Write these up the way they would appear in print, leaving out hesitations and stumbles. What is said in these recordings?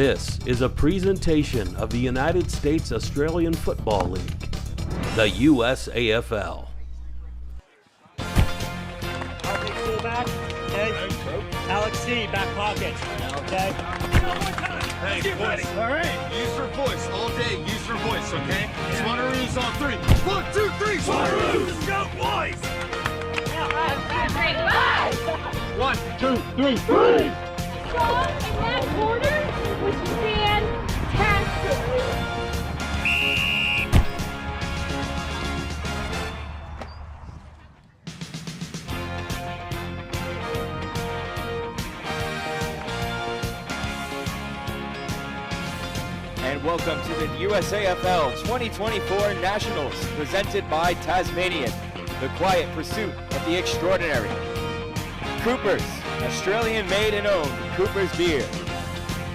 This is a presentation of the United States Australian Football League, the USAFL. Fullback, okay? Alex C, back pocket, okay? Hey, boys. All right. Use your voice all day. Use your voice, okay? Swannaroos on three. 1, 2, 3. Swannaroos. Let's go, boys. 1, 2, 3, 3. Strong in that quarter was fantastic. And welcome to the USAFL 2024 Nationals, presented by Tasmanian, the quiet pursuit of the extraordinary. Cooper's, Australian made and owned Cooper's beer.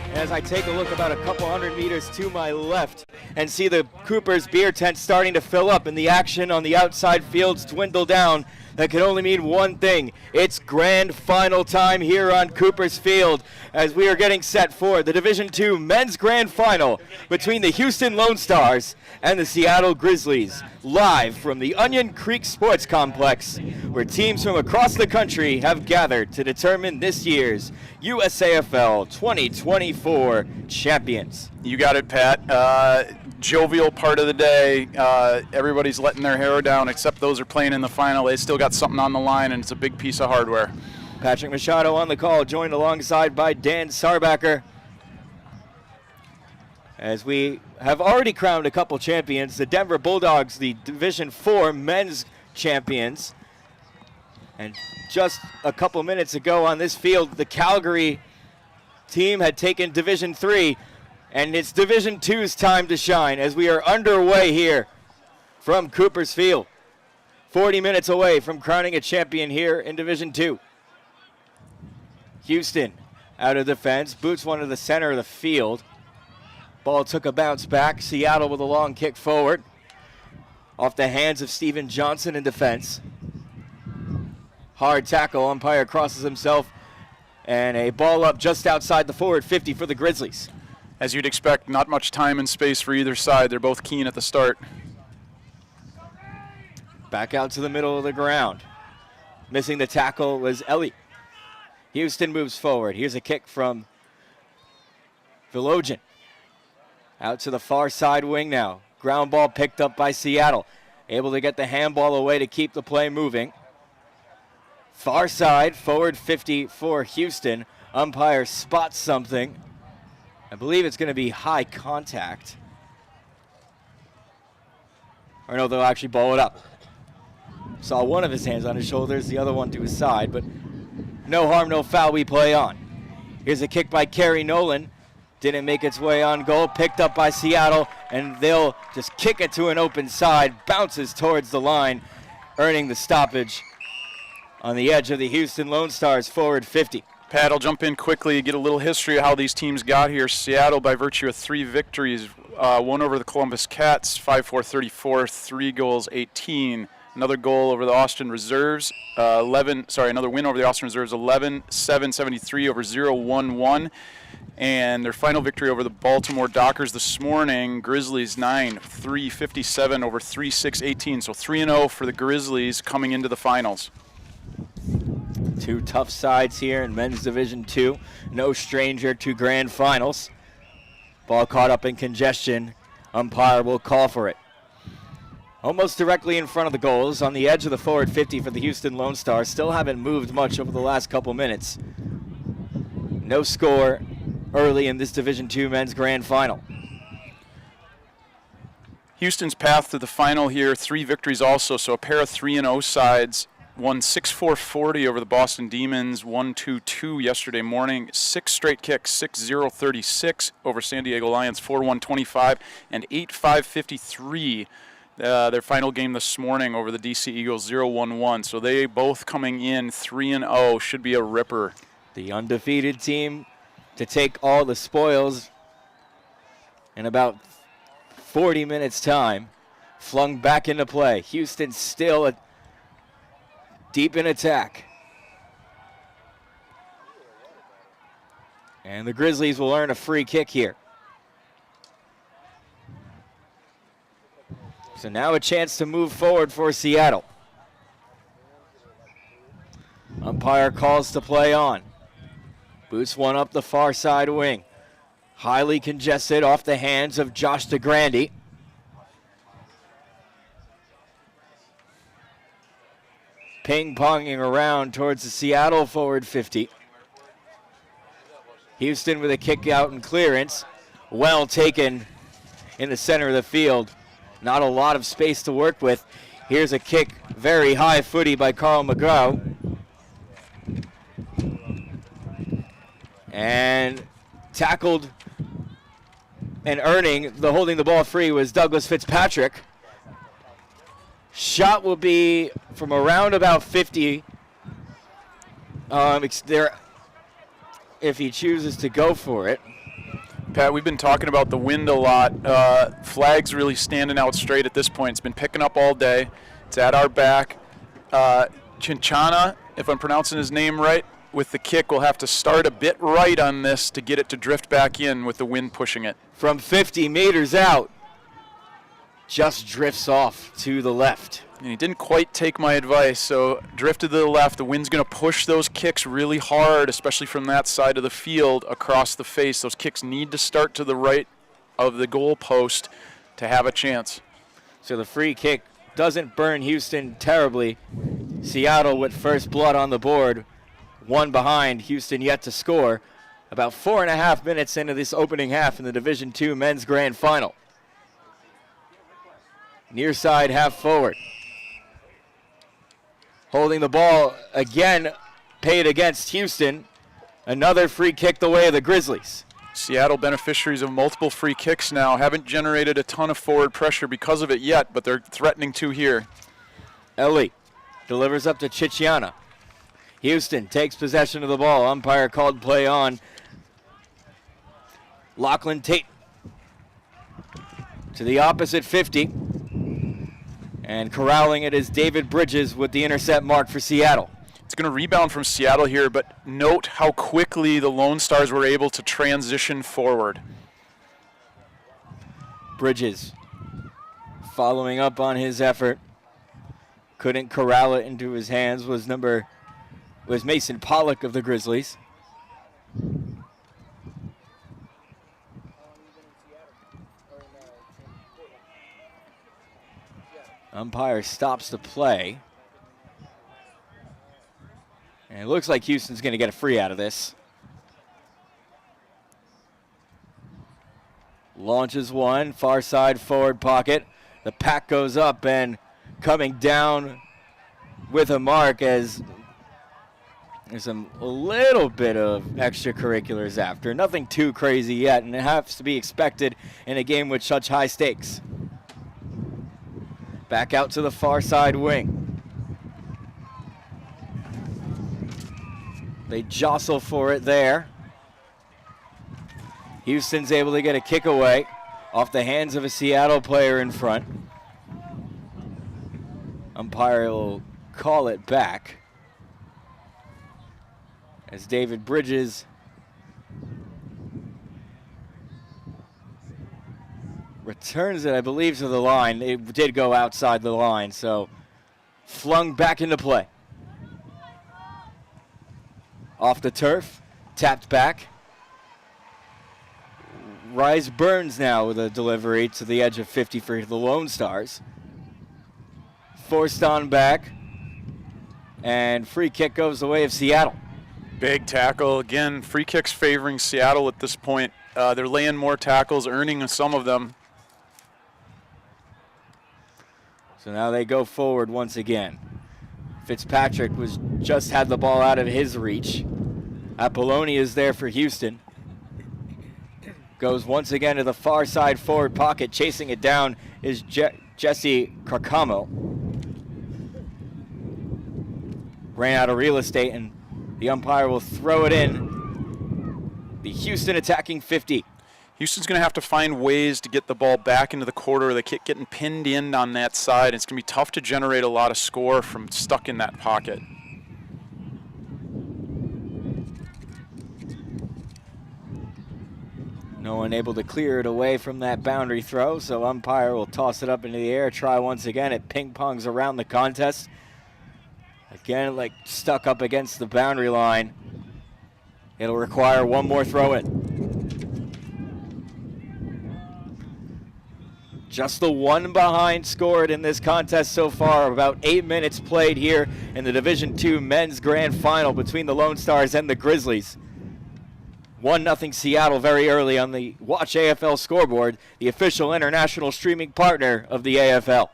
And as I take a look about a couple hundred meters to my left and see the Cooper's beer tent starting to fill up and the action on the outside fields dwindle down, that can only mean one thing. It's grand final time here on Cooper's Field as we are getting set for the Division II Men's Grand Final between the Houston Lone Stars and the Seattle Grizzlies, live from the Onion Creek Sports Complex, where teams from across the country have gathered to determine this year's USAFL 2024 champions. You got it, Pat. Jovial part of the day. Everybody's letting their hair down, except those are playing in the final. They still got something on the line, and it's a big piece of hardware. Patrick Machado on the call, joined alongside by Dan Sarbacker. As we have already crowned a couple champions, the Denver Bulldogs, the Division IV men's champions. And just a couple minutes ago on this field, the Calgary team had taken Division III, and it's Division II's time to shine as we are underway here from Cooper's Field. 40 minutes away from crowning a champion here in Division II. Houston out of defense, boots one to the center of the field. Ball took a bounce back. Seattle with a long kick forward. Off the hands of Steven Johnson in defense. Hard tackle, umpire crosses himself, and a ball up just outside the forward 50 for the Grizzlies. As you'd expect, not much time and space for either side. They're both keen at the start. Back out to the middle of the ground. Missing the tackle was Ellie. Houston moves forward. Here's a kick from Villogen. Out to the far side wing now. Ground ball picked up by Seattle. Able to get the handball away to keep the play moving. Far side, forward 50 for Houston. Umpire spots something. I believe it's going to be high contact. Or no, they'll actually ball it up. Saw one of his hands on his shoulders, the other one to his side, but no harm, no foul, we play on. Here's a kick by Kerry Nolan. Didn't make its way on goal, picked up by Seattle, and they'll just kick it to an open side, bounces towards the line, earning the stoppage on the edge of the Houston Lone Stars forward 50. Pat, I'll jump in quickly, get a little history of how these teams got here. Seattle, by virtue of 3 victories, one over the Columbus Cats, 5-4-34, 3 goals, 18. Another goal over the Austin Reserves, another win over the Austin Reserves, 11-7-73 over 0-1-1. And their final victory over the Baltimore Dockers this morning, Grizzlies 9-3-57 over 3-6-18. So 3-0 for the Grizzlies coming into the finals. 2 tough sides here in Men's Division II. No stranger to grand finals. Ball caught up in congestion. Umpire will call for it. Almost directly in front of the goals, on the edge of the forward 50 for the Houston Lone Stars. Still haven't moved much over the last couple minutes. No score early in this Division II Men's Grand Final. Houston's path to the final here, 3 victories also, so a pair of 3-0 sides. Won 6-4-40 over the Boston Demons, 1-2-2 yesterday morning. 6 straight kicks, 6-0-36 over San Diego Lions, 4-1-25, and 8-5-53. Their final game this morning over the DC Eagles, 0-1-1. So they both coming in 3-0, should be a ripper. The undefeated team to take all the spoils in about 40 minutes time. Flung back into play. Houston still deep in attack. And the Grizzlies will earn a free kick here. So now a chance to move forward for Seattle. Umpire calls to play on. Boots one up the far side wing. Highly congested off the hands of Josh DeGrande. Ping-ponging around towards the Seattle forward 50. Houston with a kick out and clearance. Well taken in the center of the field. Not a lot of space to work with. Here's a kick, very high footy by Carl McGraw. And tackled and holding the ball free was Douglas Fitzpatrick. Shot will be from around about 50. If he chooses to go for it. Pat, we've been talking about the wind a lot. Flag's really standing out straight at this point. It's been picking up all day. It's at our back. Chinchana, if I'm pronouncing his name right, with the kick, will have to start a bit right on this to get it to drift back in with the wind pushing it. From 50 meters out, just drifts off to the left. And he didn't quite take my advice, so drifted to the left. The wind's going to push those kicks really hard, especially from that side of the field across the face. Those kicks need to start to the right of the goal post to have a chance. So the free kick doesn't burn Houston terribly. Seattle with first blood on the board. One behind, Houston yet to score. About 4.5 minutes into this opening half in the Division II Men's Grand Final. Near side half forward. Holding the ball again, paid against Houston. Another free kick the way of the Grizzlies. Seattle beneficiaries of multiple free kicks now. Haven't generated a ton of forward pressure because of it yet, but they're threatening to here. Ellie delivers up to Chichiana. Houston takes possession of the ball. Umpire called play on. Lachlan Tate to the opposite 50. And corralling it is David Bridges with the intercept mark for Seattle. It's going to rebound from Seattle here, but note how quickly the Lone Stars were able to transition forward. Bridges following up on his effort. Couldn't corral it into his hands was Mason Pollock of the Grizzlies. Umpire stops the play. And it looks like Houston's going to get a free out of this. Launches one, far side forward pocket. The pack goes up and coming down with a mark as there's a little bit of extracurriculars after. Nothing too crazy yet, and it has to be expected in a game with such high stakes. Back out to the far side wing. They jostle for it there. Houston's able to get a kick away off the hands of a Seattle player in front. Umpire will call it back as David Bridges returns it, I believe, to the line. It did go outside the line, so flung back into play. Off the turf, tapped back. Rise Burns now with a delivery to the edge of 50 for the Lone Stars. Forced on back, and free kick goes the way of Seattle. Big tackle. Again, free kicks favoring Seattle at this point. They're laying more tackles, earning some of them. So now they go forward once again. Fitzpatrick just had the ball out of his reach. Apolloni is there for Houston. Goes once again to the far side forward pocket. Chasing it down is Jesse Carcamo. Ran out of real estate, and the umpire will throw it in. The Houston attacking 50. Houston's going to have to find ways to get the ball back into the quarter. They keep getting pinned in on that side. It's going to be tough to generate a lot of score from stuck in that pocket. No one able to clear it away from that boundary throw, so umpire will toss it up into the air, try once again. It ping-pongs around the contest. Again, like stuck up against the boundary line. It'll require one more throw-in. Just the one behind scored in this contest so far. About 8 minutes played here in the Division II Men's Grand Final between the Lone Stars and the Grizzlies. 1-0 Seattle very early on the Watch AFL scoreboard, the official international streaming partner of the AFL.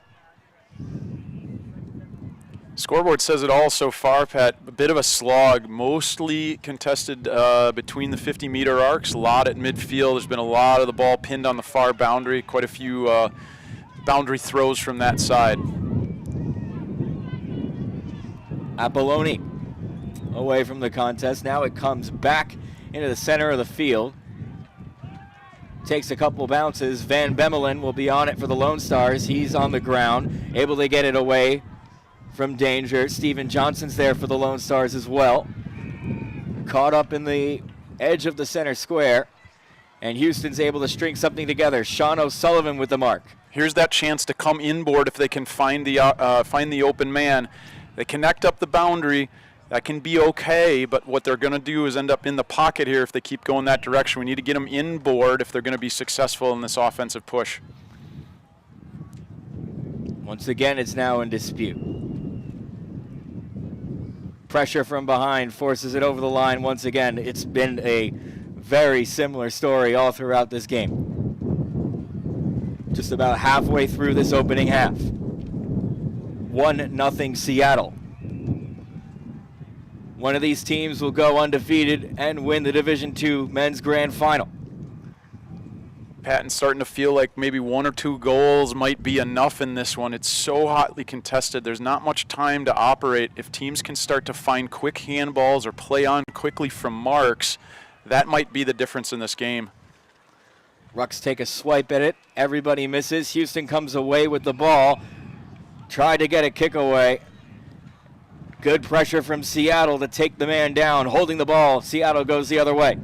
Scoreboard says it all so far, Pat. A bit of a slog, mostly contested between the 50-meter arcs, a lot at midfield. There's been a lot of the ball pinned on the far boundary, quite a few boundary throws from that side. Apolloni away from the contest. Now it comes back into the center of the field. Takes a couple bounces. Van Bemmelen will be on it for the Lone Stars. He's on the ground, able to get it away from danger. Steven Johnson's there for the Lone Stars as well. Caught up in the edge of the center square, and Houston's able to string something together. Sean O'Sullivan with the mark. Here's that chance to come inboard if they can find the open man. They connect up the boundary. That can be okay, but what they're going to do is end up in the pocket here if they keep going that direction. We need to get them inboard if they're going to be successful in this offensive push. Once again, it's now in dispute. Pressure from behind forces it over the line once again. It's been a very similar story all throughout this game. Just about halfway through this opening half. 1-0 Seattle. One of these teams will go undefeated and win the Division II Men's Grand Final. Patton's starting to feel like maybe 1 or 2 goals might be enough in this one. It's so hotly contested. There's not much time to operate. If teams can start to find quick handballs or play on quickly from marks, that might be the difference in this game. Rucks take a swipe at it. Everybody misses. Houston comes away with the ball. Tried to get a kick away. Good pressure from Seattle to take the man down. Holding the ball. Seattle goes the other way.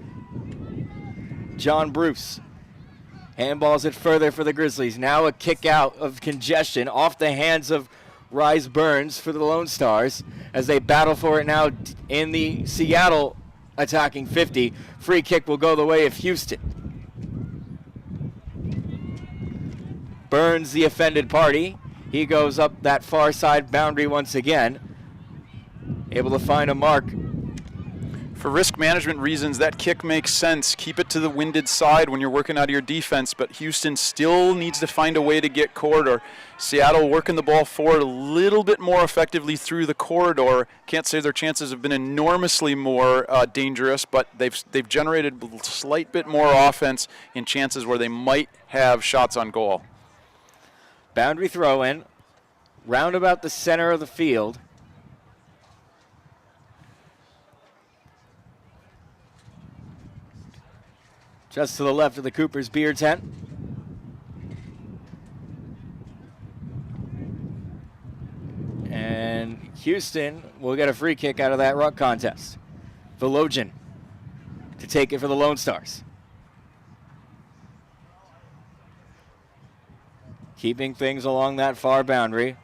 John Bruce handballs it further for the Grizzlies. Now a kick out of congestion off the hands of Rise Burns for the Lone Stars as they battle for it now in the Seattle attacking 50. Free kick will go the way of Houston. Burns the offended party. He goes up that far side boundary once again. Able to find a mark. For risk management reasons, that kick makes sense. Keep it to the winded side when you're working out of your defense, but Houston still needs to find a way to get corridor. Seattle working the ball forward a little bit more effectively through the corridor. Can't say their chances have been enormously more dangerous, but they've generated a slight bit more offense in chances where they might have shots on goal. Boundary throw in, round about the center of the field. Just to the left of the Cooper's beer tent. And Houston will get a free kick out of that ruck contest. Velogian to take it for the Lone Stars. Keeping things along that far boundary.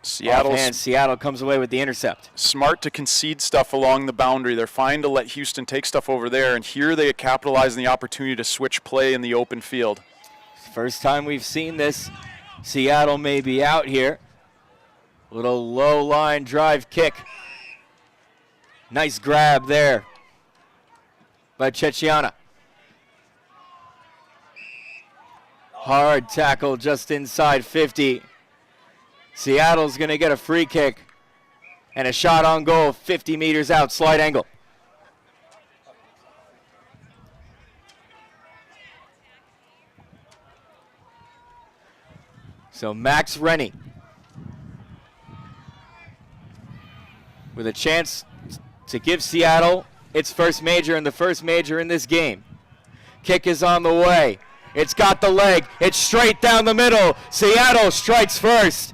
Seattle comes away with the intercept. Smart to concede stuff along the boundary. They're fine to let Houston take stuff over there, and here they capitalize on the opportunity to switch play in the open field. First time we've seen this. Seattle may be out here. Little low line drive kick. Nice grab there by Cecchiana. Hard tackle just inside 50. Seattle's going to get a free kick and a shot on goal 50 meters out, slight angle. So Max Rennie with a chance to give Seattle its first major and the first major in this game. Kick is on the way. It's got the leg. It's straight down the middle. Seattle strikes first.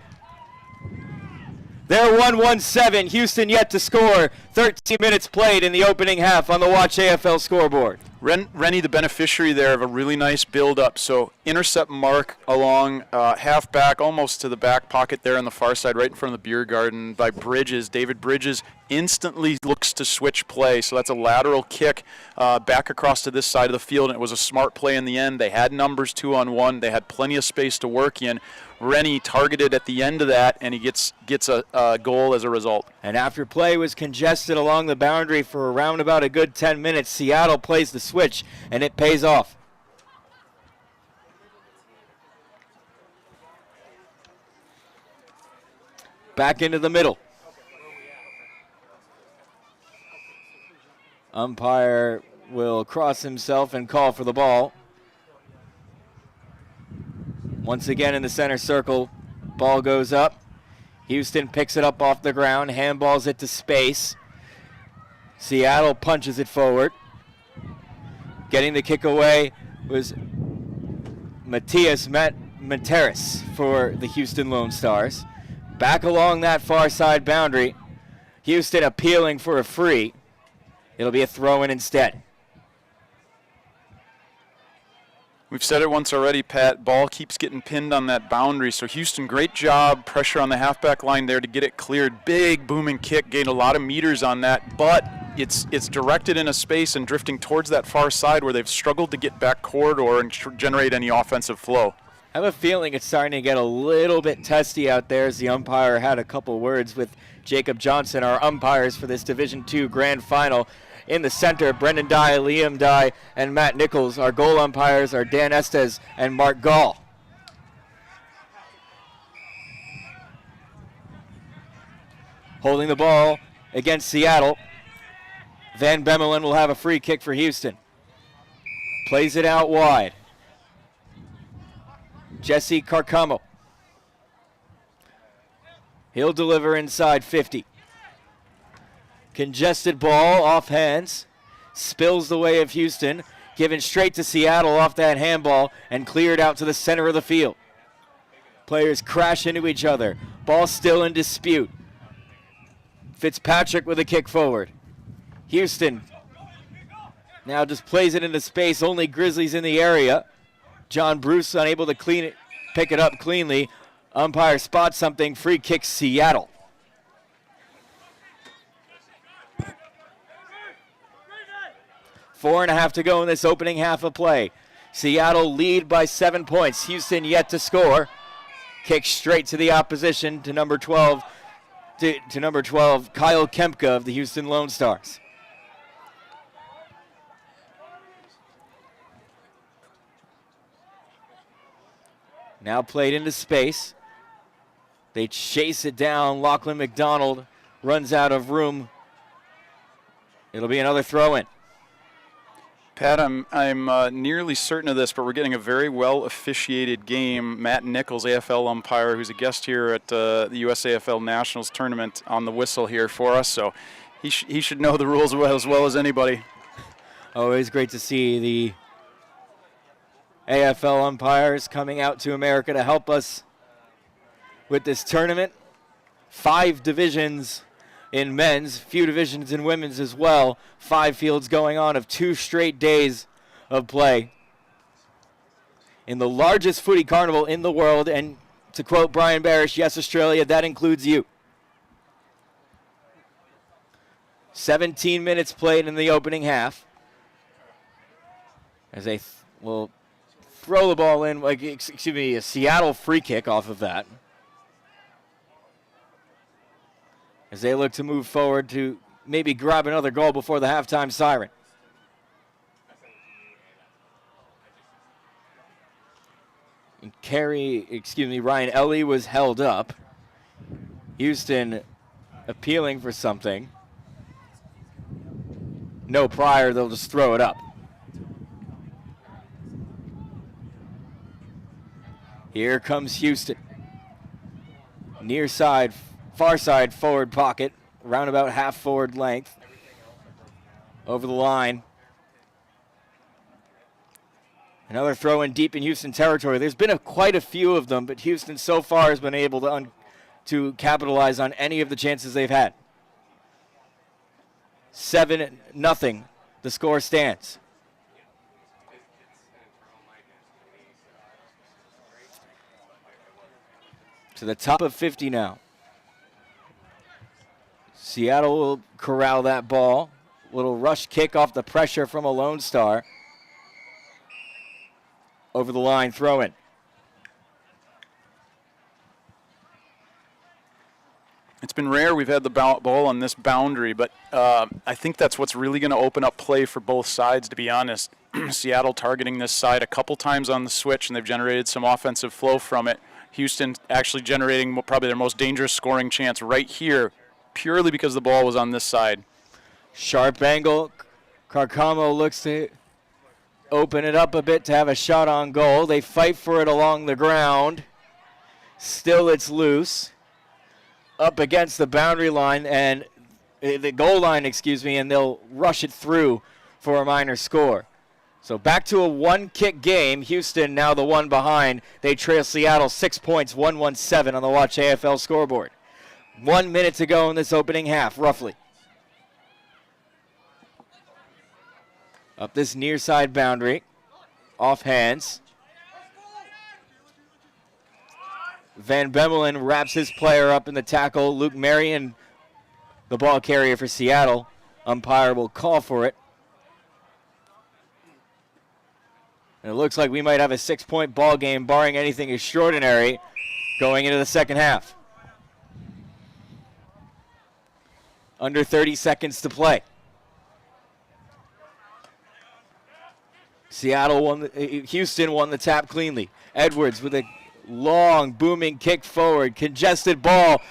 They're 1-1-7. Houston yet to score. 13 minutes played in the opening half on the Watch AFL scoreboard. Rennie, the beneficiary there of a really nice build-up. So intercept mark along half-back, almost to the back pocket there on the far side, right in front of the beer garden by Bridges. David Bridges instantly looks to switch play. So that's a lateral kick back across to this side of the field, and it was a smart play in the end. They had numbers 2-on-1. They had plenty of space to work in. Rennie targeted at the end of that, and he gets a goal as a result. And after play was congested along the boundary for around about a good 10 minutes, Seattle plays the switch, and it pays off. Back into the middle. Umpire will cross himself and call for the ball. Once again in the center circle, ball goes up. Houston picks it up off the ground, handballs it to space. Seattle punches it forward. Getting the kick away was Matias Materis for the Houston Lone Stars. Back along that far side boundary, Houston appealing for a free. It'll be a throw-in instead. We've said it once already, Pat. Ball keeps getting pinned on that boundary. So Houston, great job. Pressure on the halfback line there to get it cleared. Big booming kick, gained a lot of meters on that. But it's directed in a space and drifting towards that far side where they've struggled to get back corridor and generate any offensive flow. I have a feeling it's starting to get a little bit testy out there as the umpire had a couple words with Jacob Johnson, our umpires for this Division II Grand Final. In the center, Brendan Dye, Liam Dye, and Matt Nichols. Our goal umpires are Dan Estes and Mark Gall. Holding the ball against Seattle. Van Bemmelen will have a free kick for Houston. Plays it out wide. Jesse Carcamo. He'll deliver inside 50. Congested ball off hands, spills the way of Houston, given straight to Seattle off that handball and cleared out to the center of the field. Players crash into each other. Ball still in dispute. Fitzpatrick with a kick forward. Houston now just plays it into space. Only Grizzlies in the area. John Bruce unable to pick it up cleanly. Umpire spots something. Free kick Seattle. Four and a half to go in this opening half of play. Seattle lead by 7 points. Houston yet to score. Kick straight to the opposition to number 12, to number 12, Kyle Kempka of the Houston Lone Stars. Now played into space. They chase it down. Lachlan McDonald runs out of room. It'll be another throw-in. Pat, I'm nearly certain of this, but we're getting a very well officiated game. Matt Nichols, AFL umpire, who's a guest here at the USAFL Nationals tournament, on the whistle here for us. So he should know the rules as well as anybody. Always great to see the AFL umpires coming out to America to help us with this tournament. 5 divisions in men's, few divisions in women's as well. 5 fields going on of 2 straight days of play in the largest footy carnival in the world. And to quote Brian Barish, yes, Australia, that includes you. 17 minutes played in the opening half as they will throw the ball in, a Seattle free kick off of that, as they look to move forward to maybe grab another goal before the halftime siren. And Ryan Ellie was held up. Houston appealing for something. No prior, they'll just throw it up. Here comes Houston. Near side, far side forward pocket, around about half forward length. Over the line. Another throw in deep in Houston territory. There's been quite a few of them, but Houston so far has been able to capitalize on any of the chances they've had. 7-0, the score stands. To the top of 50 now. Seattle will corral that ball. Little rush kick off the pressure from a Lone Star. Over the line, throw in. It's been rare we've had the ball on this boundary, but I think that's what's really going to open up play for both sides, to be honest. Seattle targeting this side a couple times on the switch, and they've generated some offensive flow from it. Houston actually generating probably their most dangerous scoring chance right here, purely because the ball was on this side. Sharp angle. Carcamo looks to open it up a bit to have a shot on goal. They fight for it along the ground. Still it's loose. Up against the boundary line and the goal line, and they'll rush it through for a minor score. So back to a one-kick game. Houston now the one behind. They trail Seattle 6 points, 1-1-7 on the Watch AFL scoreboard. 1 minute to go in this opening half, roughly. Up this near side boundary, off hands. Van Bemmelen wraps his player up in the tackle. Luke Marion, the ball carrier for Seattle. Umpire will call for it. And it looks like we might have a 6-point ball game, barring anything extraordinary, going into the second half. Under 30 seconds to play. Houston won the tap cleanly. Edwards with a long, booming kick forward. Congested ball.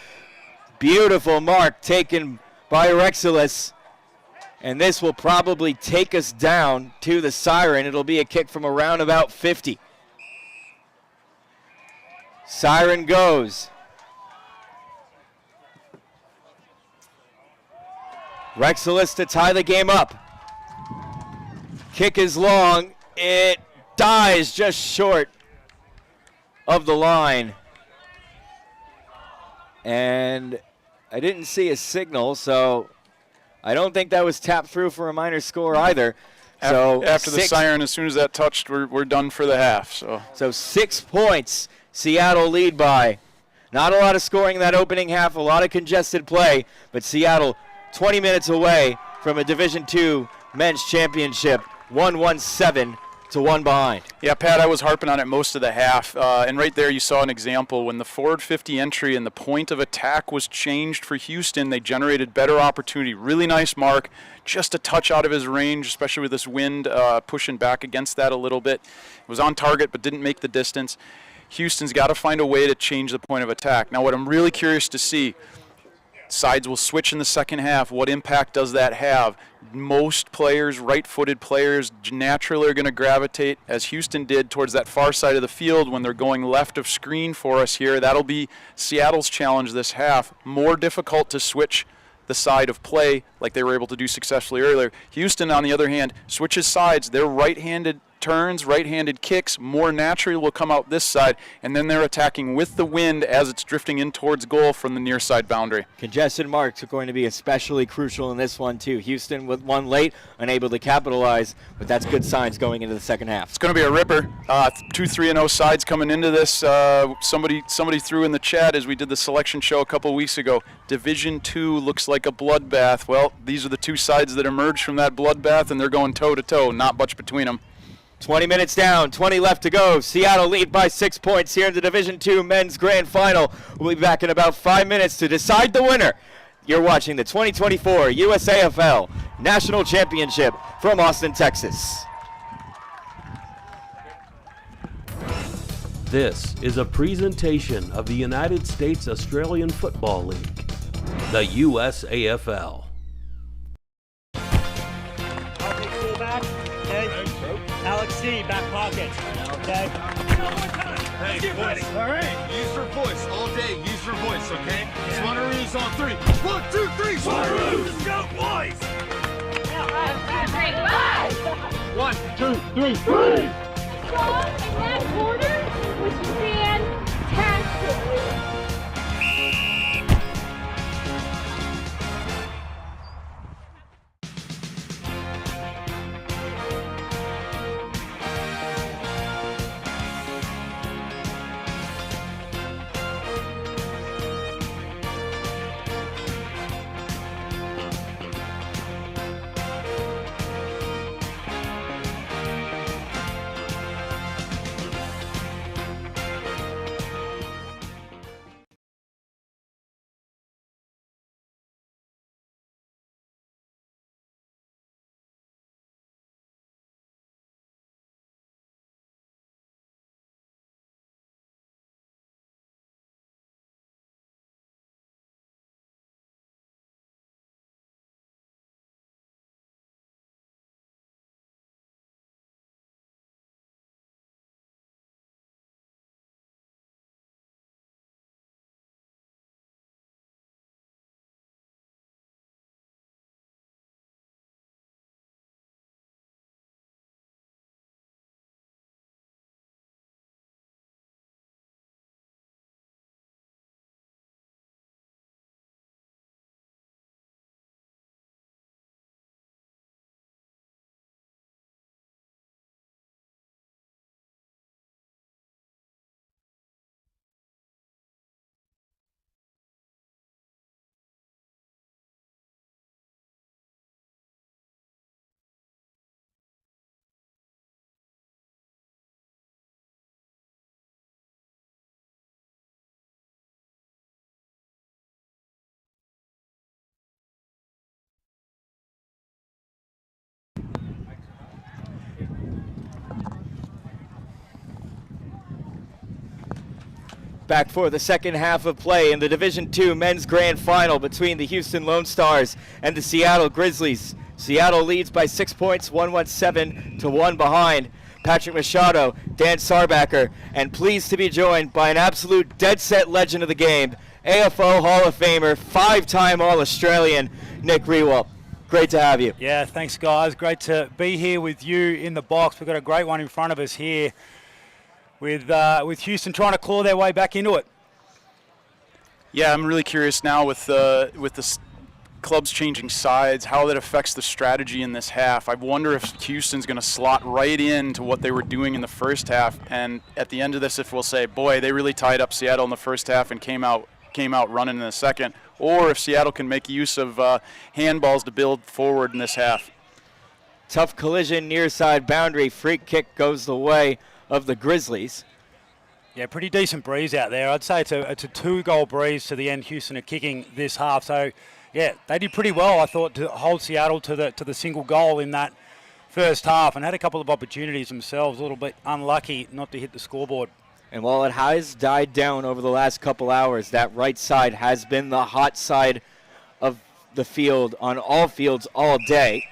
Beautiful mark taken by Rexilis. And this will probably take us down to the siren. It'll be a kick from around about 50. Siren goes. Rexilis to tie the game up. Kick is long. It dies just short of the line. And I didn't see a signal, so I don't think that was tapped through for a minor score either. So after the siren, as soon as that touched, we're done for the half. So 6 points, Seattle lead by. Not a lot of scoring in that opening half, a lot of congested play, but Seattle 20 minutes away from a Division II men's championship, 1-1-7 to 1 behind. Yeah, Pat, I was harping on it most of the half, and right there you saw an example. When the forward 50 entry and the point of attack was changed for Houston, they generated better opportunity. Really nice mark, just a touch out of his range, especially with this wind pushing back against that a little bit. It was on target but didn't make the distance. Houston's got to find a way to change the point of attack. Now what I'm really curious to see, sides will switch in the second half. What impact does that have? Most players, right-footed players, naturally are going to gravitate, as Houston did, towards that far side of the field when they're going left of screen for us here. That'll be Seattle's challenge this half. More difficult to switch the side of play like they were able to do successfully earlier. Houston, on the other hand, switches sides. They're right-handed turns, right-handed kicks, more naturally will come out this side, and then they're attacking with the wind as it's drifting in towards goal from the near side boundary. Congested marks are going to be especially crucial in this one too. Houston with one late, unable to capitalize, but that's good signs going into the second half. It's going to be a ripper. 2 3-0 sides coming into this. Somebody threw in the chat as we did the selection show a couple weeks ago, Division II looks like a bloodbath. Well, these are the two sides that emerged from that bloodbath, and they're going toe-to-toe, not much between them. 20 minutes down, 20 left to go. Seattle lead by 6 points here in the Division II Men's Grand Final. We'll be back in about 5 minutes to decide the winner. You're watching the 2024 USAFL National Championship from Austin, Texas. This is a presentation of the United States Australian Football League, the USAFL. I'll take fullback. Okay. Alex C, back pocket. Okay. Hey, boys. All right. Use your voice all day. Use your voice, okay? Swannaroos on 3. 1, 2, 3. Swannaroos. Let's go, boys. 1, 2, 3, 3. Strong in that quarter was fantastic. Back for the second half of play in the Division II Men's Grand Final between the Houston Lone Stars and the Seattle Grizzlies. Seattle leads by 6 points, 117 to 1 behind. Patrick Machado, Dan Sarbacker, and pleased to be joined by an absolute dead-set legend of the game, AFO Hall of Famer, 5-time All-Australian, Nick Rewalt. Great to have you. Yeah, thanks, guys. Great to be here with you in the box. We've got a great one in front of us here with Houston trying to claw their way back into it. Yeah, I'm really curious now with the clubs changing sides, how that affects the strategy in this half. I wonder if Houston's going to slot right into what they were doing in the first half, and at the end of this, if we'll say, boy, they really tied up Seattle in the first half and came out running in the second, or if Seattle can make use of handballs to build forward in this half. Tough collision near side boundary. Free kick goes the way of the Grizzlies. Yeah, pretty decent breeze out there. I'd say it's a 2-goal breeze to the end Houston are kicking this half. So, yeah, they did pretty well, I thought, to hold Seattle to the single goal in that first half, and had a couple of opportunities themselves. A little bit unlucky not to hit the scoreboard. And while it has died down over the last couple hours, that right side has been the hot side of the field on all fields all day.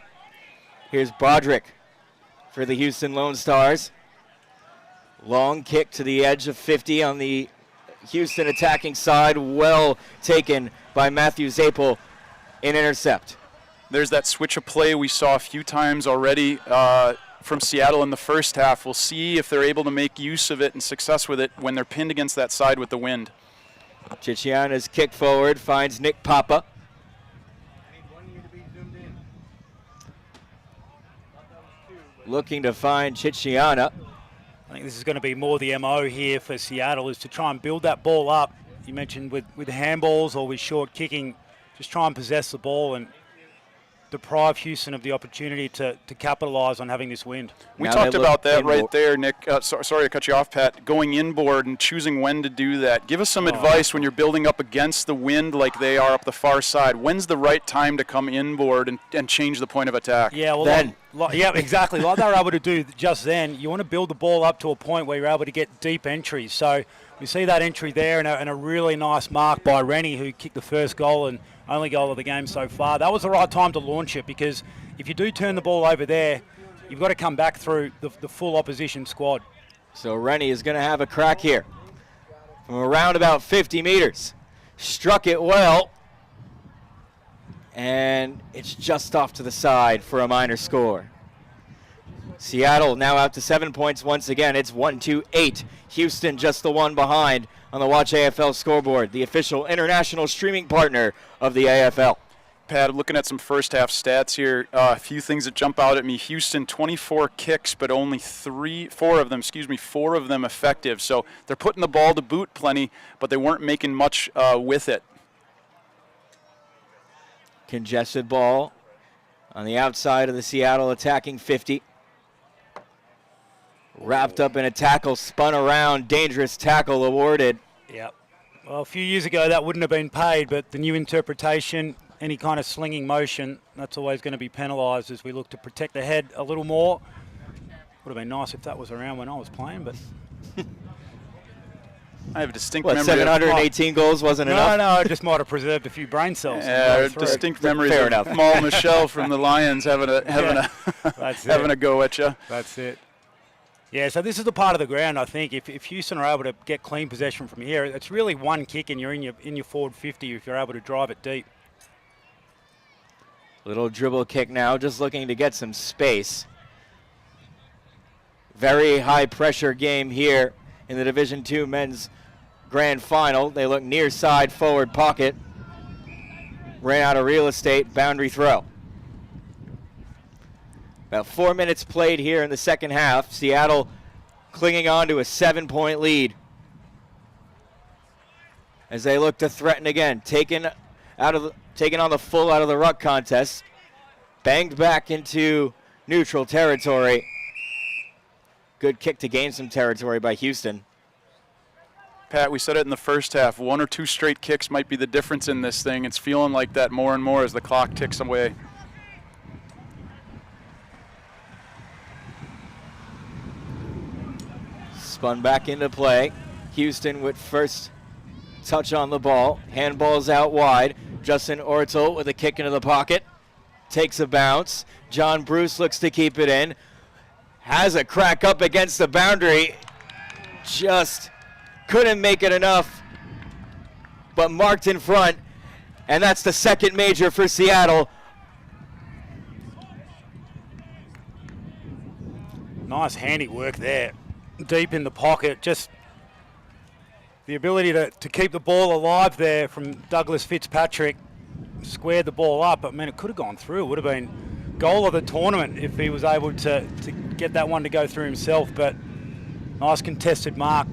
Here's Broderick for the Houston Lone Stars. Long kick to the edge of 50 on the Houston attacking side. Well taken by Matthew Zapel in intercept. There's that switch of play we saw a few times already from Seattle in the first half. We'll see if they're able to make use of it and success with it when they're pinned against that side with the wind. Chichiana's kick forward finds Nick Papa. Looking to find Chichiana. I think this is going to be more the MO here for Seattle, is to try and build that ball up. You mentioned with handballs or with short kicking, just try and possess the ball and deprive Houston of the opportunity to capitalise on having this wind. We talked about that right there, Nick. Sorry to cut you off, Pat. Going inboard and choosing when to do that. Give us some advice when you're building up against the wind like they are up the far side. When's the right time to come inboard and change the point of attack? Yeah, well, yeah, exactly. Like they were able to do just then. You want to build the ball up to a point where you're able to get deep entries. So we see that entry there and a really nice mark by Rennie, who kicked the first goal and only goal of the game so far. That was the right time to launch it, because if you do turn the ball over there, you've got to come back through the full opposition squad. So Rennie is going to have a crack here from around about 50 meters. Struck it well, and it's just off to the side for a minor score. Seattle now out to 7 points once again. It's 1-8. Houston just the one behind on the Watch AFL scoreboard, the official international streaming partner of the AFL. Pat, looking at some first half stats here, a few things that jump out at me. Houston, 24 kicks, but only four of them effective. So they're putting the ball to boot plenty, but they weren't making much with it. Congested ball on the outside of the Seattle attacking 50. Wrapped up in a tackle, spun around, dangerous tackle awarded. Yep. Well, a few years ago that wouldn't have been paid, but the new interpretation, any kind of slinging motion, that's always going to be penalised as we look to protect the head a little more. Would have been nice if that was around when I was playing, but... I have a distinct memory 718 goals wasn't enough? No, I just might have preserved a few brain cells. Yeah, distinct memories of Maul Michelle from the Lions having a go at you. That's it. Yeah, so this is the part of the ground, I think. If Houston are able to get clean possession from here, it's really one kick and you're in your forward 50 if you're able to drive it deep. Little dribble kick now, just looking to get some space. Very high pressure game here in the Division II Men's Grand Final. They look near side forward pocket. Ran out of real estate, boundary throw. About 4 minutes played here in the second half. Seattle clinging on to a 7-point lead as they look to threaten again. Taken on the full out of the ruck contest. Banged back into neutral territory. Good kick to gain some territory by Houston. Pat, we said it in the first half. 1 or 2 straight kicks might be the difference in this thing. It's feeling like that more and more as the clock ticks away. Spun back into play. Houston with first touch on the ball. Handball's out wide. Justin Ortel with a kick into the pocket. Takes a bounce. John Bruce looks to keep it in. Has a crack up against the boundary. Just couldn't make it enough, but marked in front. And that's the second major for Seattle. Nice handiwork there. Deep in the pocket. Just the ability to keep the ball alive there from Douglas Fitzpatrick. Squared the ball up. I mean, it could have gone through. It would have been goal of the tournament if he was able to get that one to go through himself. But nice contested mark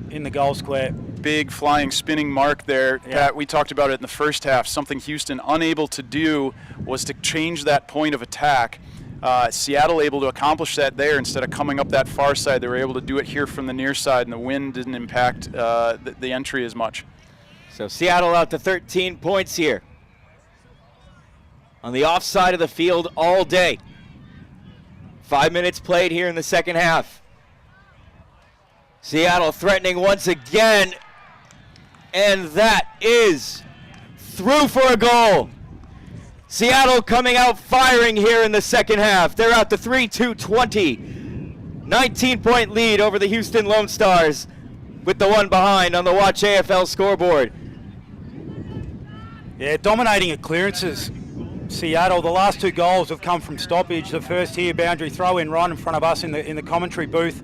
in the goal square. Big flying spinning mark there. Yeah. Pat, we talked about it in the first half. Something Houston unable to do was to change that point of attack. Seattle able to accomplish that there instead of coming up that far side. They were able to do it here from the near side, and the wind didn't impact the entry as much. So Seattle out to 13 points here. On the offside of the field all day. 5 minutes played here in the second half. Seattle threatening once again. And that is through for a goal. Seattle coming out firing here in the second half. They're out to 3-2-20. 19-point lead over the Houston Lone Stars with the one behind on the Watch AFL scoreboard. Yeah, dominating at clearances. Seattle, the last two goals have come from stoppage. The first here, boundary throw in right in front of us in the commentary booth.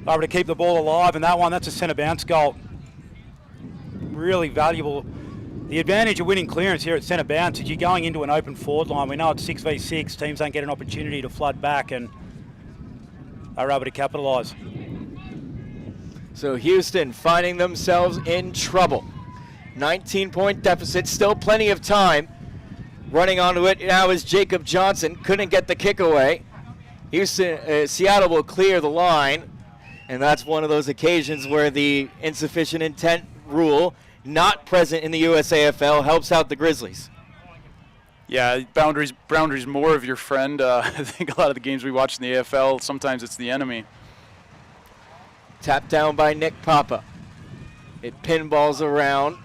Able to keep the ball alive, and that's a centre bounce goal. Really valuable. The advantage of winning clearance here at centre bounce is you're going into an open forward line. We know it's 6v6. Teams don't get an opportunity to flood back and are able to capitalise. So Houston finding themselves in trouble. 19-point deficit, still plenty of time. Running onto it now is Jacob Johnson. Couldn't get the kick away. Seattle will clear the line. And that's one of those occasions where the insufficient intent rule, not present in the USAFL, helps out the Grizzlies. Yeah, boundaries more of your friend. I think a lot of the games we watch in the AFL, sometimes it's the enemy. Tapped down by Nick Papa. It pinballs around.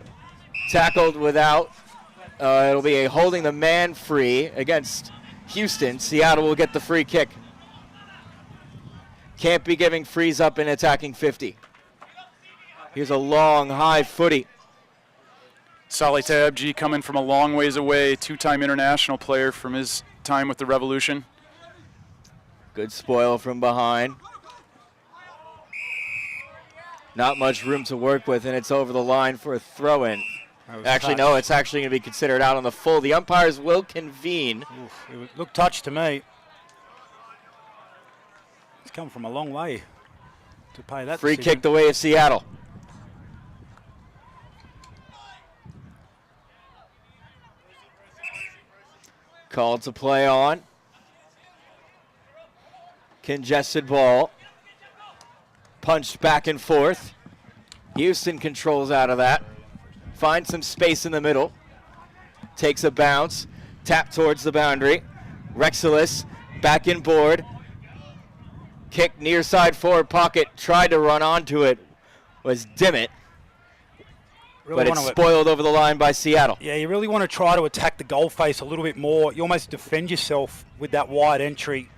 Tackled without. It'll be a holding the man free against Houston. Seattle will get the free kick. Can't be giving frees up in attacking 50. Here's a long, high footy. Salih Tabji coming from a long ways away, two-time international player from his time with the Revolution. Good spoil from behind. Not much room to work with, and it's over the line for a throw-in. Actually, no, it's actually going to be considered out on the full. The umpires will convene. Oof, it looked touch to me. It's come from a long way to pay that Free decision. kick the way of Seattle. Called to play on. Congested ball. Punched back and forth. Houston controls out of that. Finds some space in the middle. Takes a bounce. Tap towards the boundary. Rexilus back in board. Kick near side forward pocket. Tried to run onto it. Was Dimmitt. Really But it's spoiled over the line by Seattle. Yeah, you really want to try to attack the goal face a little bit more. You almost defend yourself with that wide entry.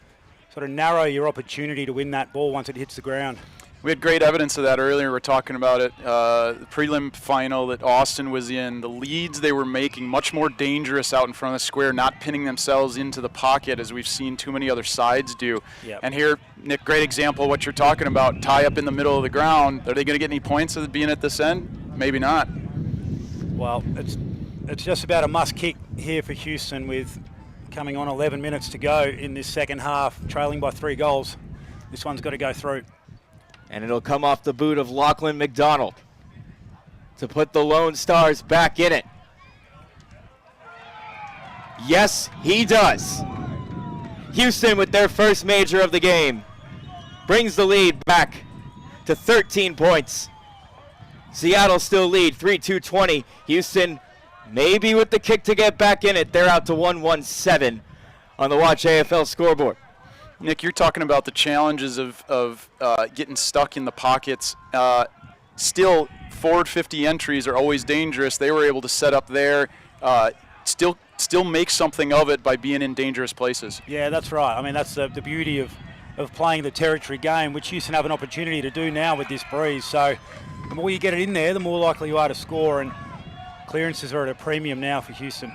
Sort of narrow your opportunity to win that ball once it hits the ground. We had great evidence of that earlier. We're talking about it. The prelim final that Austin was in, the leads they were making much more dangerous out in front of the square, not pinning themselves into the pocket as we've seen too many other sides do. Yep. And here, Nick, great example of what you're talking about. Tie up in the middle of the ground. Are they going to get any points of being at this end? Maybe not. Well, it's just about a must kick here for Houston with coming on 11 minutes to go in this second half, trailing by 3 goals. This one's got to go through. And it'll come off the boot of Lachlan McDonald to put the Lone Stars back in it. Yes, he does. Houston with their first major of the game brings the lead back to 13 points. Seattle still lead 3-2-20. Houston maybe with the kick to get back in it. They're out to 1-1-7 on the Watch AFL scoreboard. Nick, you're talking about the challenges of getting stuck in the pockets. still forward 50 entries are always dangerous. They were able to set up there, still make something of it by being in dangerous places. Yeah, that's right. I mean, that's the beauty of playing the territory game, which Houston have an opportunity to do now with this breeze. So the more you get it in there, the more likely you are to score, and clearances are at a premium now for Houston.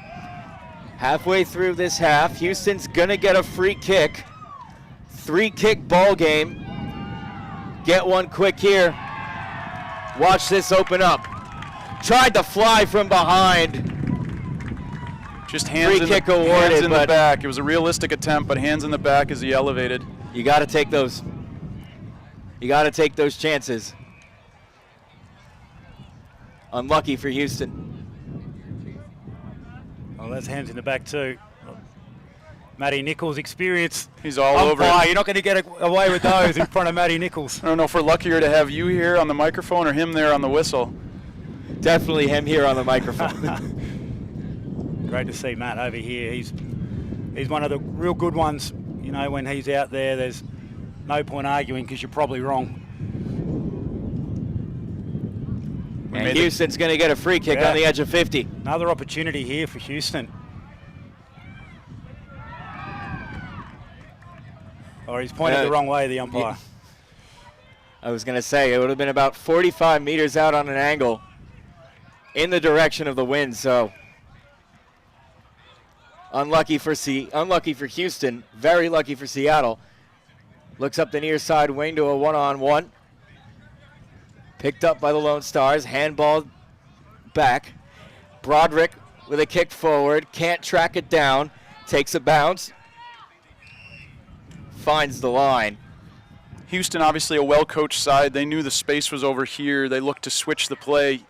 Halfway through this half, Houston's gonna get a free kick. 3-kick ball game. Get one quick here. Watch this open up. Tried to fly from behind. Just hands in the back. It was a realistic attempt, but hands in the back as he elevated. You got to take those. You got to take those chances. Unlucky for Houston. Oh, that's hands in the back too. Matty Nichols' experience. He's all over it. You're not going to get away with those in front of Matty Nichols. I don't know if we're luckier to have you here on the microphone or him there on the whistle. Definitely him here on the microphone. Great to see Matt over here. He's one of the real good ones. You know, when he's out there, there's no point arguing because you're probably wrong. And Houston's going to get a free kick on the edge of 50. Another opportunity here for Houston. Or he's pointed the wrong way, the umpire. Yeah. I was going to say, it would have been about 45 meters out on an angle in the direction of the wind, so unlucky for Houston, very lucky for Seattle. Looks up the near side wing to a one-on-one. Picked up by the Lone Stars, handballed back. Broderick with a kick forward, can't track it down, takes a bounce, finds the line. Houston, obviously a well-coached side. They knew the space was over here. They looked to switch the play.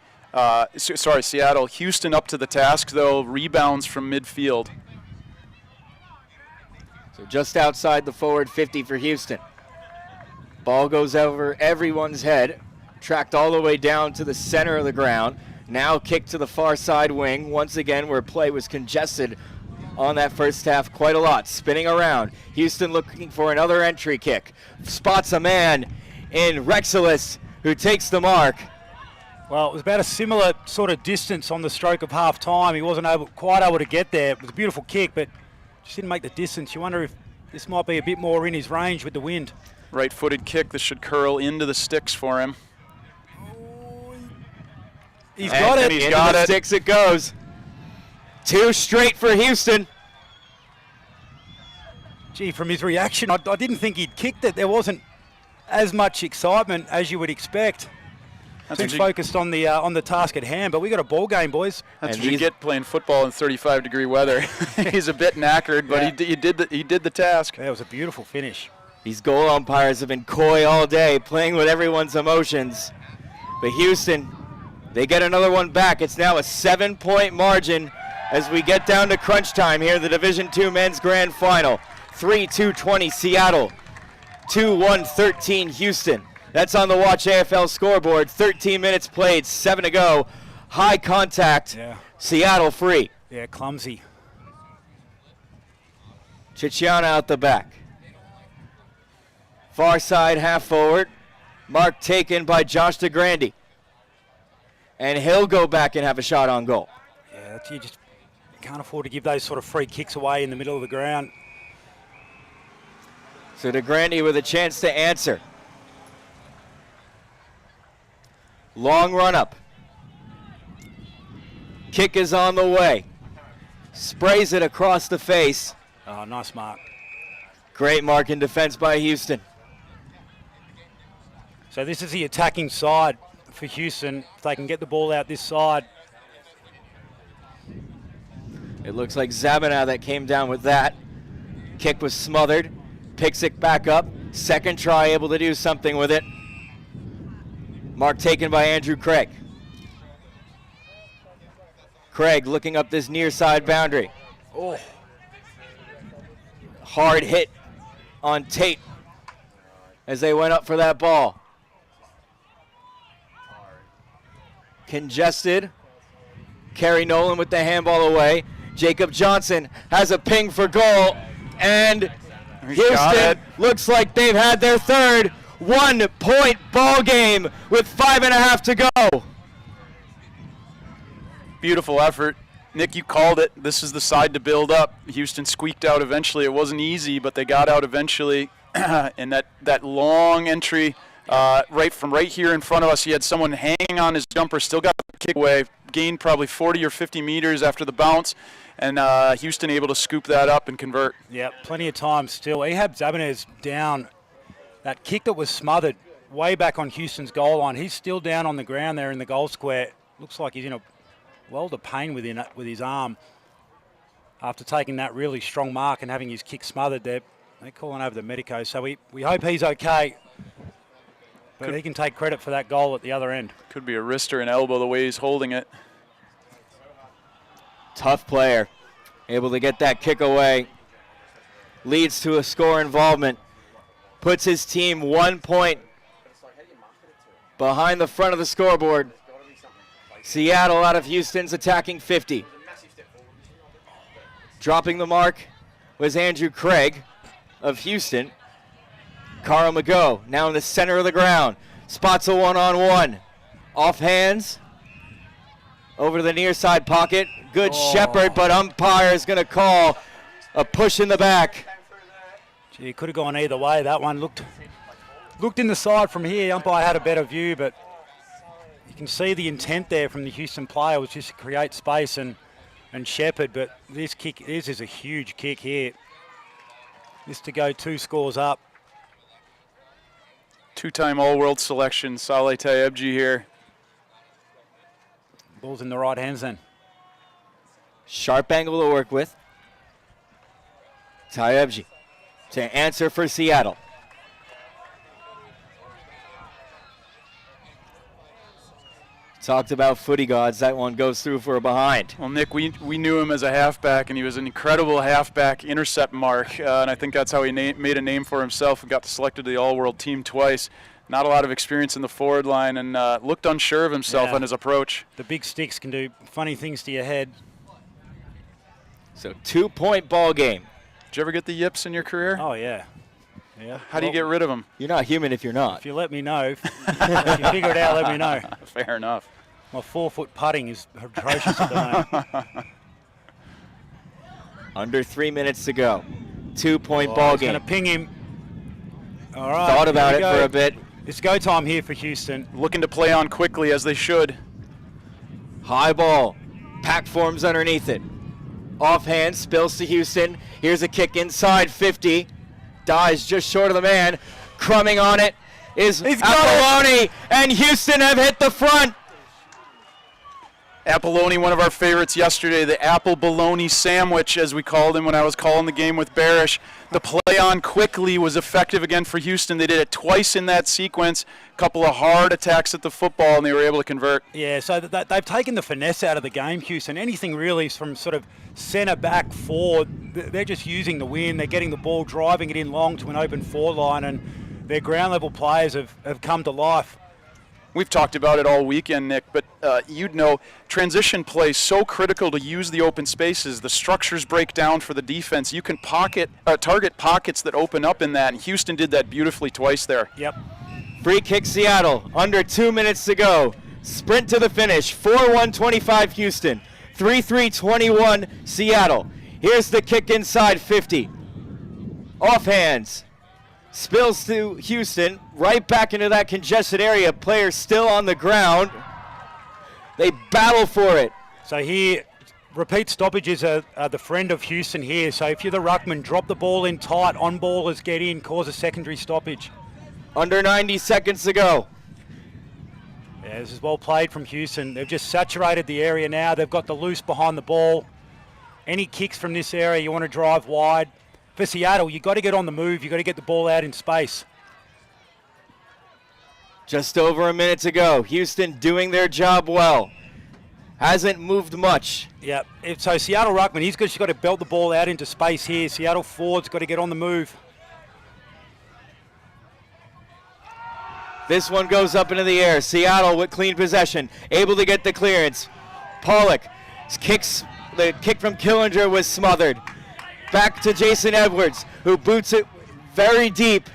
Seattle. Houston up to the task, though. Rebounds from midfield. So just outside the forward 50 for Houston. Ball goes over everyone's head, tracked all the way down to the center of the ground. Now kicked to the far side wing, once again where play was congested on that first half quite a lot. Spinning around. Houston looking for another entry kick. Spots a man in Rexilus who takes the mark. Well, it was about a similar sort of distance on the stroke of half time. He wasn't quite able to get there. It was a beautiful kick, but just didn't make the distance. You wonder if this might be a bit more in his range with the wind. Right-footed kick. This should curl into the sticks for him. He's got it. Into the sticks it goes. 2 straight for Houston. Gee, from his reaction, I didn't think he'd kicked it. There wasn't as much excitement as you would expect. Too focused on the task at hand, but we got a ball game, boys. That's what you get playing football in 35-degree weather. He's a bit knackered, but he did the task. Yeah, it was a beautiful finish. These goal umpires have been coy all day, playing with everyone's emotions. But Houston, they get another one back. It's now a 7-point margin as we get down to crunch time here, the Division II Men's Grand Final. 3-2-20 Seattle, 2-1-13 Houston. That's on the Watch AFL scoreboard. 13 minutes played, 7 to go. High contact, Seattle free. Yeah, clumsy. Chichiana out the back. Far side half forward. Mark taken by Josh DeGrande. And he'll go back and have a shot on goal. Yeah, you just can't afford to give those sort of free kicks away in the middle of the ground. So DeGrande with a chance to answer. Long run up. Kick is on the way. Sprays it across the face. Oh, nice mark. Great mark in defense by Houston. So this is the attacking side for Houston. If they can get the ball out this side. It looks like Zabana that came down with that. Kick was smothered. Picks it back up. Second try, able to do something with it. Mark taken by Andrew Craig. Craig looking up this near side boundary. Oh. Hard hit on Tate as they went up for that ball. Congested. Kerry Nolan with the handball away. Jacob Johnson has a ping for goal. And Houston looks like they've had their third. 1 point ball game with 5.5 to go. Beautiful effort. Nick, you called it. This is the side to build up. Houston squeaked out eventually. It wasn't easy, but they got out eventually. And that long entry right here in front of us, he had someone hanging on his jumper, still got the kick away, gained probably 40 or 50 meters after the bounce, and Houston able to scoop that up and convert. Yeah, plenty of time still. Ehab Zabanez down. That kick that was smothered way back on Houston's goal line. He's still down on the ground there in the goal square. Looks like he's in a world of pain with his arm after taking that really strong mark and having his kick smothered there. They're calling over the medico, so we hope he's okay. But he can take credit for that goal at the other end. Could be a wrist or an elbow the way he's holding it. Tough player, able to get that kick away. Leads to a score involvement. Puts his team 1 point behind the front of the scoreboard. Seattle out of Houston's attacking 50. Dropping the mark was Andrew Craig of Houston. Carl McGough now in the center of the ground. Spots a one-on-one. Off hands. Over to the near side pocket. Good Shepherd, but umpire is going to call a push in the back. Gee, it could have gone either way. That one looked in the side from here. Umpire had a better view, but you can see the intent there from the Houston player was just to create space and Shepherd, but this is a huge kick here. This to go 2 scores up. Two-time All-World selection, Saleh Taibbi here. Ball's in the right hands then. Sharp angle to work with. Taibbi to answer for Seattle. Talked about footy gods. That one goes through for a behind. Well, Nick, we knew him as a halfback, and he was an incredible halfback intercept mark, and I think that's how he made a name for himself and got selected to the All-World team twice. Not a lot of experience in the forward line, and looked unsure of himself on his approach. The big sticks can do funny things to your head. So 2 point ball game. Did you ever get the yips in your career? Oh, yeah. Yeah. How do you get rid of them? You're not human if you're not. If you let me know, if you figure it out, let me know. Fair enough. My 4-foot putting is atrocious at the moment. Under 3 minutes to go. 2 point ball game. Going to ping him. All right. Thought about it for a bit. It's go time here for Houston. Looking to play on quickly as they should. High ball. Pack forms underneath it. Offhand, spills to Houston. Here's a kick inside 50. Dies just short of the man. Crumbing on it is Apolloni, and Houston have hit the front. Apolloni, one of our favorites yesterday, the apple bologna sandwich, as we called him when I was calling the game with Barish. The play on quickly was effective again for Houston. They did it twice in that sequence. A couple of hard attacks at the football, and they were able to convert. Yeah, so they've taken the finesse out of the game, Houston. Anything really from sort of centre back forward, they're just using the wind. They're getting the ball, driving it in long to an open forward line, and their ground level players have come to life. We've talked about it all weekend, Nick, but you'd know transition play is so critical to use the open spaces. The structures break down for the defense. You can target pockets that open up in that, and Houston did that beautifully twice there. Yep. Free kick Seattle, under 2 minutes to go. Sprint to the finish, 4-1-25 Houston, 3-3-21 Seattle. Here's the kick inside 50. Off hands. Spills to Houston, right back into that congested area. Players still on the ground. They battle for it. So here, repeat stoppages are the friend of Houston here. So if you're the ruckman, drop the ball in tight, on-ballers get in, cause a secondary stoppage. Under 90 seconds to go. Yeah, this is well played from Houston. They've just saturated the area now. They've got the loose behind the ball. Any kicks from this area, you want to drive wide. For Seattle, you've got to get on the move. You've got to get the ball out in space. Just over a minute to go. Houston doing their job well. Hasn't moved much. Yeah, so Seattle ruckman, he's just got to belt the ball out into space here. Seattle forward's got to get on the move. This one goes up into the air. Seattle with clean possession, able to get the clearance. Pollock kicks. The kick from Killinger was smothered. Back to Jason Edwards, who boots it very deep.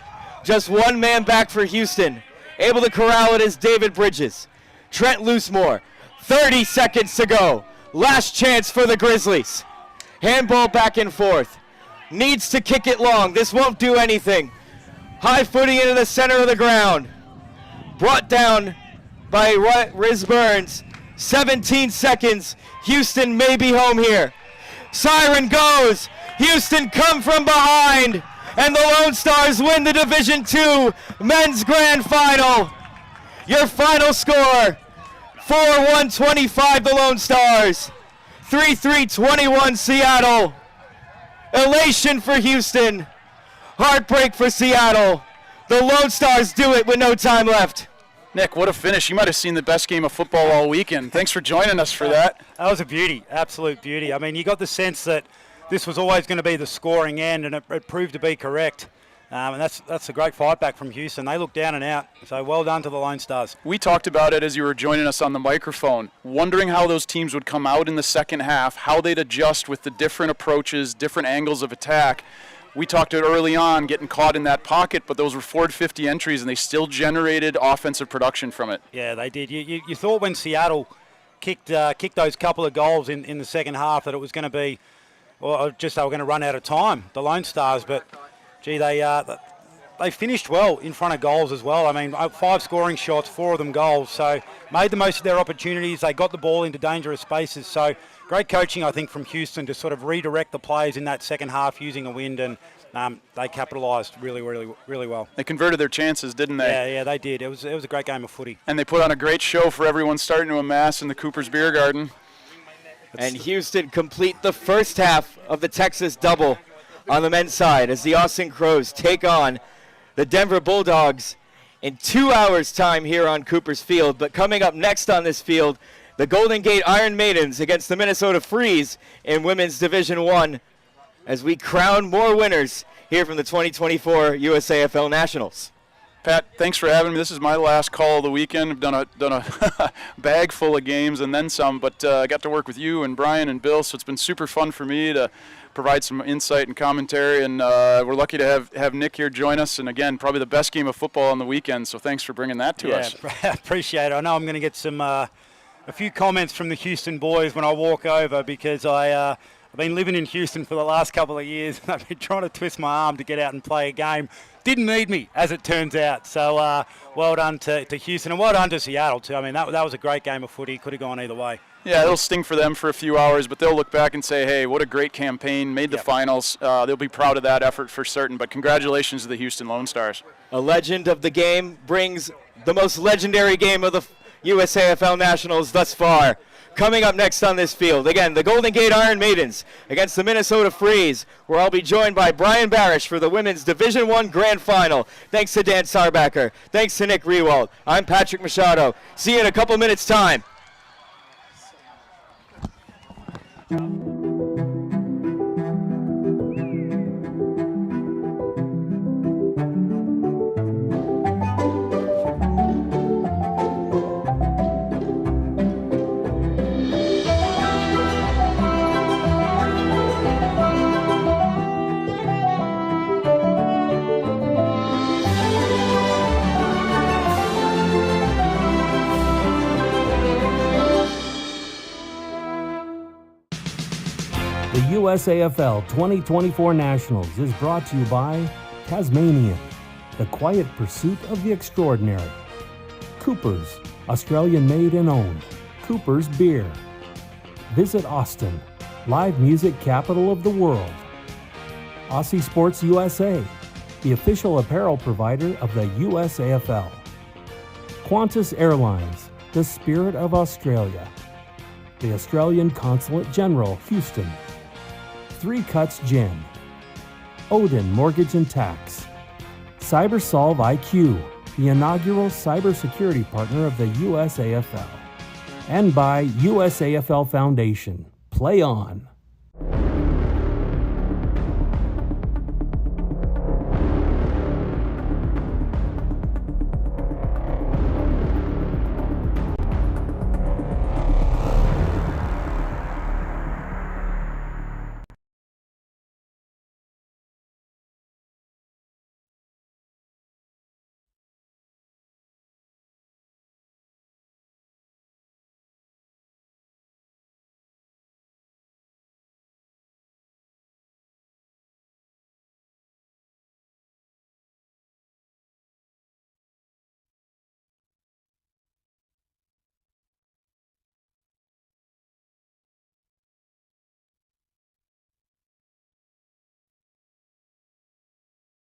Just one man back for Houston. Able to corral it is David Bridges. Trent Loosemore, 30 seconds to go. Last chance for the Grizzlies. Handball back and forth. Needs to kick it long. This won't do anything. High footing into the center of the ground. Brought down by Riz Burns. 17 seconds. Houston may be home here. Siren goes. Houston come from behind. And the Lone Stars win the Division II Men's Grand Final. Your final score, 4-1-25 the Lone Stars. 3-3-21 Seattle. Elation for Houston. Heartbreak for Seattle. The Lone Stars do it with no time left. Nick, what a finish. You might have seen the best game of football all weekend. Thanks for joining us for that. That was a beauty, absolute beauty. I mean, you got the sense that this was always going to be the scoring end, and it proved to be correct. And that's a great fight back from Houston. They looked down and out, so well done to the Lone Stars. We talked about it as you were joining us on the microphone, wondering how those teams would come out in the second half, how they'd adjust with the different approaches, different angles of attack. We talked it early on, getting caught in that pocket, but those were 450 entries, and they still generated offensive production from it. Yeah, they did. You thought when Seattle kicked those couple of goals in the second half that it was going to be, well, just they were going to run out of time, the Lone Stars, but gee, they finished well in front of goals as well. I mean, 5 scoring shots, 4 of them goals, so made the most of their opportunities. They got the ball into dangerous spaces, so great coaching, I think, from Houston to sort of redirect the players in that second half using a wind, and they capitalised really, really, really well. They converted their chances, didn't they? Yeah, they did. It was a great game of footy. And they put on a great show for everyone starting to amass in the Cooper's Beer Garden. And Houston complete the first half of the Texas double on the men's side as the Austin Crows take on the Denver Bulldogs in 2 hours' time here on Cooper's Field. But coming up next on this field, the Golden Gate Iron Maidens against the Minnesota Freeze in Women's Division I as we crown more winners here from the 2024 USAFL Nationals. Pat, thanks for having me. This is my last call of the weekend. I've done a bag full of games and then some, but I got to work with you and Brian and Bill, so it's been super fun for me to provide some insight and commentary, and we're lucky to have Nick here join us, and again, probably the best game of football on the weekend, so thanks for bringing that to us. Yeah, appreciate it. I know I'm going to get a few comments from the Houston boys when I walk over, because I've been living in Houston for the last couple of years, and I've been trying to twist my arm to get out and play a game. Didn't need me, as it turns out. So well done to Houston, and well done to Seattle too. I mean, that was a great game of footy. Could have gone either way. Yeah, it'll sting for them for a few hours, but they'll look back and say, hey, what a great campaign, made the finals. They'll be proud of that effort for certain, but congratulations to the Houston Lone Stars. A legend of the game brings the most legendary game of the USAFL Nationals thus far. Coming up next on this field, again, the Golden Gate Iron Maidens against the Minnesota Freeze, where I'll be joined by Brian Barish for the Women's Division I Grand Final. Thanks to Dan Sarbacker. Thanks to Nick Rewald. I'm Patrick Machado. See you in a couple minutes' time. The USAFL 2024 Nationals is brought to you by Tasmanian, the quiet pursuit of the extraordinary. Cooper's, Australian made and owned. Cooper's Beer. Visit Austin, live music capital of the world. Aussie Sports USA, the official apparel provider of the USAFL. Qantas Airlines, the spirit of Australia. The Australian Consulate General, Houston. Three Cuts Gin. Odin Mortgage and Tax. CyberSolve IQ, the inaugural cybersecurity partner of the USAFL. And by USAFL Foundation. Play on.